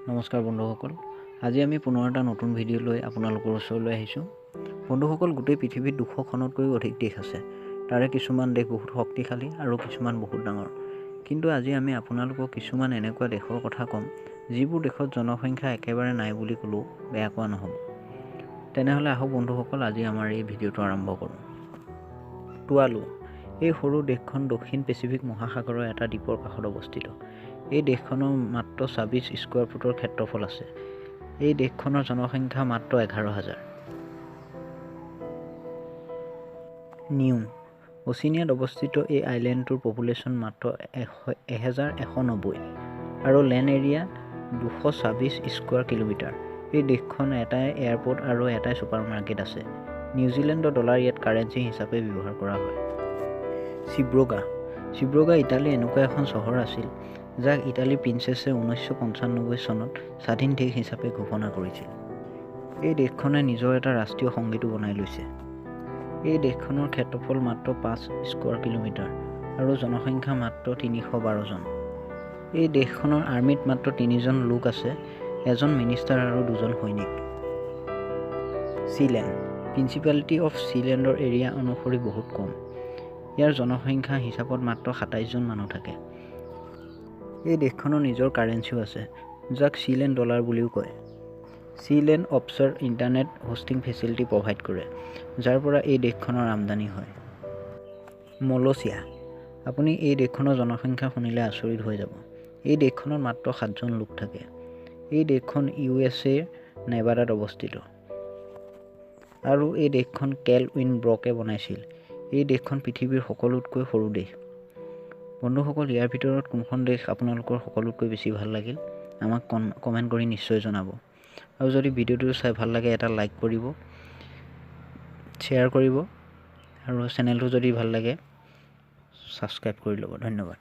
নমস্কাৰ বন্ধুসকল, আজি আমি পুনৰ এটা নতুন ভিডিঅ' লৈ আপোনালোকৰ ওচৰলৈ আহিছোঁ। বন্ধুসকল, গোটেই পৃথিৱীত 200খনতকৈও অধিক দেশ আছে। তাৰে কিছুমান দেশ বহুত শক্তিশালী আৰু কিছুমান বহুত ডাঙৰ। কিন্তু আজি আমি আপোনালোকক কিছুমান এনেকুৱা দেশৰ কথা ক'ম, যিবোৰ দেশত জনসংখ্যা একেবাৰে নাই বুলি ক'লেও বেয়া কোৱা নহ'ব। তেনেহ'লে আহক বন্ধুসকল, আজি আমাৰ এই ভিডিঅ'টো আৰম্ভ কৰোঁ। টুৱালু। এই সৰু দেশখন দক্ষিণ পেচিফিক মহাসাগৰৰ এটা দ্বীপৰ কাষত অৱস্থিত। এই দেশখনৰ মাত্ৰ 26 স্কোৱাৰ ফুটৰ ক্ষেত্ৰফল আছে। এই দেশখনৰ জনসংখ্যা মাত্ৰ 11,000। নিউ। অচিনিয়াত অৱস্থিত এই আইলেণ্ডটোৰ পপুলেশ্যন মাত্ৰ 1,190 আৰু লেণ্ড এৰিয়া 226 স্কোৱাৰ কিলোমিটাৰ। এই দেশখন এটাই এয়াৰপৰ্ট আৰু এটাই ছুপাৰ মাৰ্কেট আছে। নিউজিলেণ্ডৰ ডলাৰ ইয়াত কাৰেঞ্চি হিচাপে ব্যৱহাৰ কৰা হয়। চিব্ৰগা। চিব্ৰগা ইটালী এনেকুৱা এখন চহৰ আছিল, যাক ইটালী প্ৰিন্সেছে 1995 চনত স্বাধীন দেশ হিচাপে ঘোষণা কৰিছিল। এই দেশখনে নিজৰ এটা ৰাষ্ট্ৰীয় সংগীতো বনাই লৈছে। এই দেশখনৰ ক্ষেত্ৰফল মাত্ৰ 5 স্কোৱাৰ কিলোমিটাৰ আৰু জনসংখ্যা মাত্ৰ 312 জন। এই দেশখনৰ আৰ্মিত মাত্ৰ 3 জন লোক আছে, এজন মিনিষ্টাৰ আৰু 2 জন সৈনিক। চিলেণ্ড। প্ৰিন্সিপালিটি অফ চিলেণ্ডৰ এৰিয়া অনুসৰি বহুত কম। ইয়াৰ জনসংখ্যা হিচাপত মাত্ৰ 27 জন মানুহ থাকে। এই দেশখনৰ নিজৰ কাৰেঞ্চিও আছে, যাক চিলেণ্ড ডলাৰ বুলিও কয়। Sealand offshore internet hosting facility provide কৰে, যাৰ পৰা এই দেশখনৰ আমদানি হয়। মলয়েছিয়া। আপুনি এই দেশখনৰ জনসংখ্যা শুনিলে আচৰিত হৈ যাব। এই দেশখনত মাত্ৰ 7 জন লোক থাকে। এই দেশখন USA নেভাদাত অৱস্থিত আৰু এই দেশখন কেল উইনব্ৰকে বনাইছিল। এই দেশখন পৃথিৱীৰ সকলোতকৈ সৰু দেশ। বন্ধুসকল, ইয়াৰ ভিতৰত কোনখন দেশ আপোনালোকৰ সকলোতকৈ বেছি ভাল লাগিল আমাক কমেণ্ট কৰি নিশ্চয় জনাব। আৰু যদি ভিডিঅ'টো চাই ভাল লাগে এটা লাইক কৰিব, শ্বেয়াৰ কৰিব আৰু চেনেলটো যদি ভাল লাগে ছাবস্ক্ৰাইব কৰি ল'ব। ধন্যবাদ।